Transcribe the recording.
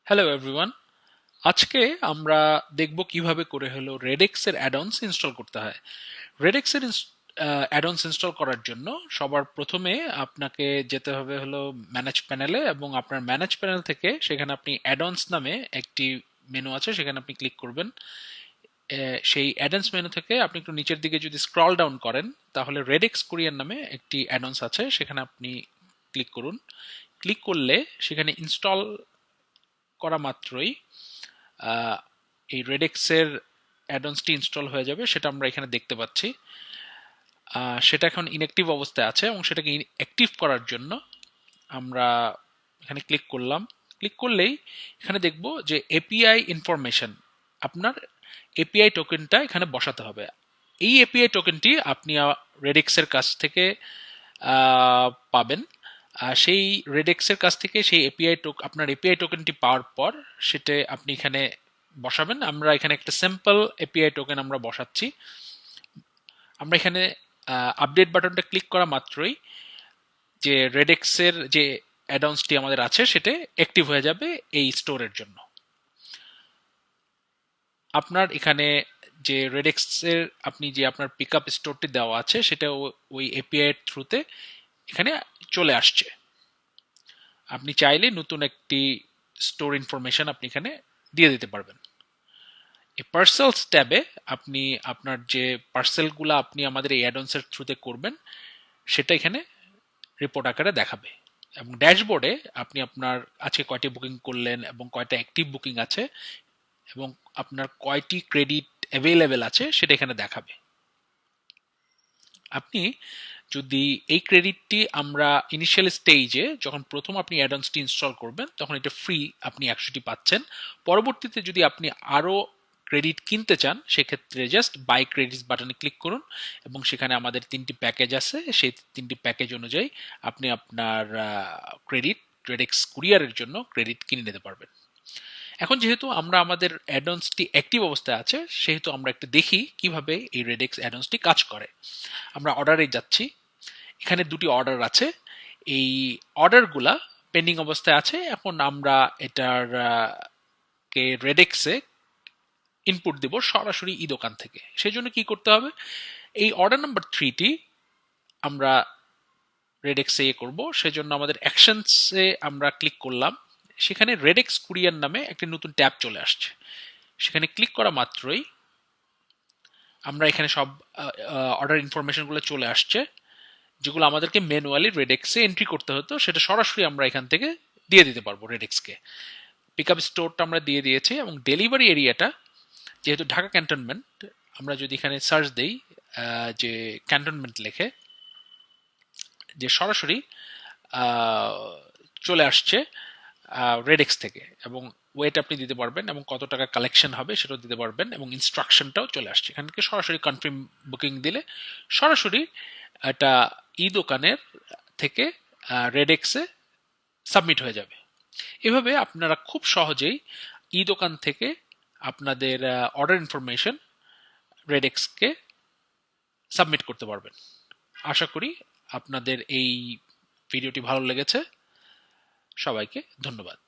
Hello everyone. আজকে আমরা দেখব কিভাবে করে হলো রেডেক্স এর অ্যাডঅনস ইনস্টল করতে হয়। রেডেক্স এর অ্যাডঅনস ইনস্টল করার জন্য সবার প্রথমে আপনাকে যেতে হবে হলো ম্যানেজ প্যানেলে, এবং আপনার ম্যানেজ প্যানেল থেকে সেখানে আপনি অ্যাডঅনস নামে একটি মেনু আছে, সেখানে আপনি ক্লিক করবেন। সেই অ্যাডঅনস মেনু থেকে আপনি একটু নিচের দিকে যদি স্ক্রল ডাউন করেন, তাহলে রেডেক্স কুরিয়ার নামে একটি অ্যাডঅনস আছে, সেখানে আপনি ক্লিক করুন। ক্লিক করলে সেখানে ইনস্টল করা মাত্রই আহ, এই রেডেক্সের অ্যাডন্সটি ইনস্টল হয়ে যাবে, সেটা আমরা এখানে দেখতে পাচ্ছি। সেটা এখন ইনঅ্যাক্টিভ অবস্থায় আছে, এবং সেটাকে অ্যাক্টিভ করার জন্য আমরা এখানে ক্লিক করলাম। ক্লিক করলেই এখানে দেখব যে এপিআই ইনফরমেশন, আপনার এপিআই টোকেনটা এখানে বসাতে হবে। এই এপিআই টোকেনটি আপনি রেডেক্সের কাছ থেকে পাবেন। সেই রেডেক্সের কাছ থেকে সেই এপিআই আপনার এপিআই টোকেনটি পাওয়ার পর সেটা আপনি এখানে বসাবেন। আমরা এখানে একটা সিম্পল এপিআই টোকেন আমরা বসাচ্ছি। আমরা এখানে আপডেট বাটনটা ক্লিক করা মাত্রই যে রেডেক্সের যে অ্যাডভান্সটি আমাদের আছে সেটা অ্যাক্টিভ হয়ে যাবে এই স্টোরের জন্য। আপনার এখানে যে রেডেক্সের আপনি যে আপনার পিকআপ স্টোরটি দেওয়া আছে সেটা ওই এপিআই এর থ্রুতে এখানে চলে আসছে। আপনি চাইলে নতুন একটি স্টোর ইনফরমেশন আপনি এখানে দিয়ে দিতে পারবেন। এই পার্সেলস ট্যাবে আপনি আপনার যে পার্সেলগুলো আপনি আমাদের এই অ্যাডভান্সের থ্রুতে করবেন সেটা এখানে রিপোর্ট আকারে দেখাবে, এবং ড্যাশবোর্ডে আপনি আপনার আজকে কয়টি বুকিং করলেন এবং কয়টা অ্যাক্টিভ বুকিং আছে এবং আপনার কয়টি ক্রেডিট অ্যাভেলেবেল আছে সেটা এখানে দেখাবে। আপনি যদি এই ক্রেডিটটি আমরা ইনিশিয়াল স্টেজে যখন প্রথম আপনি অ্যাডভান্সটি ইনস্টল করবেন তখন এটা ফ্রি, আপনি 100টি পাচ্ছেন। পরবর্তীতে যদি আপনি আরও ক্রেডিট কিনতে চান সেক্ষেত্রে জাস্ট বাই ক্রেডিটস বাটনে ক্লিক করুন, এবং সেখানে আমাদের 3টি প্যাকেজ আছে, সেই 3টি প্যাকেজ অনুযায়ী আপনি আপনার ক্রেডিট রেডেক্স কুরিয়ারের জন্য ক্রেডিট কিনে নিতে পারবেন। এখন যেহেতু আমরা আমাদের অ্যাডভান্সটি অ্যাক্টিভ অবস্থায় আছে, সেহেতু আমরা একটু দেখি কিভাবে এই রেডেক্স অ্যাডভান্সটি কাজ করে। আমরা অর্ডারে যাচ্ছি, এখানে দুটি অর্ডার আছে, এই অর্ডারগুলা পেন্ডিং অবস্থায় আছে। এখন আমরা এটার কে রেডেক্সে ইনপুট দেব সরাসরি ই দোকান থেকে। সেই জন্য কি করতে হবে, এই অর্ডার নাম্বার 3টি আমরা রেডেক্সে করব। সেজন্য আমাদের অ্যাকশনসে আমরা ক্লিক করলাম, সেখানে রেডেক্স কুরিয়ার নামে একটি নতুন ট্যাব চলে আসছে। সেখানে ক্লিক করা মাত্রই আমরা এখানে সব অর্ডার ইনফরমেশনগুলো চলে আসছে, যেগুলো আমাদেরকে ম্যানুয়ালি রেডেক্সে এন্ট্রি করতে হতো, সেটা সরাসরি আমরা এখান থেকে দিয়ে দিতে পারবো রেডেক্সকে। পিকআপ স্টোরটা আমরা দিয়ে দিয়েছি, এবং ডেলিভারি এরিয়াটা যেহেতু ঢাকা ক্যান্টনমেন্ট, আমরা যদি এখানে সার্চ দেই যে ক্যান্টনমেন্ট লেখে, যে সরাসরি চলে আসছে রেডেক্স থেকে, এবং ওয়েট আপনি দিতে পারবেন এবং কত টাকা কালেকশন হবে সেটাও দিতে পারবেন, এবং ইনস্ট্রাকশনটাও চলে আসছে। এখান থেকে সরাসরি কনফার্ম বুকিং দিলে সরাসরি এটা ই দোকানের থেকে রেডেক্সে সাবমিট হয়ে যাবে। এভাবে আপনারা খুব সহজেই ই দোকান থেকে আপনাদের অর্ডার ইনফরমেশন রেডেক্সকে সাবমিট করতে পারবেন। আশা করি আপনাদের এই ভিডিওটি ভালো লেগেছে। সবাইকে ধন্যবাদ।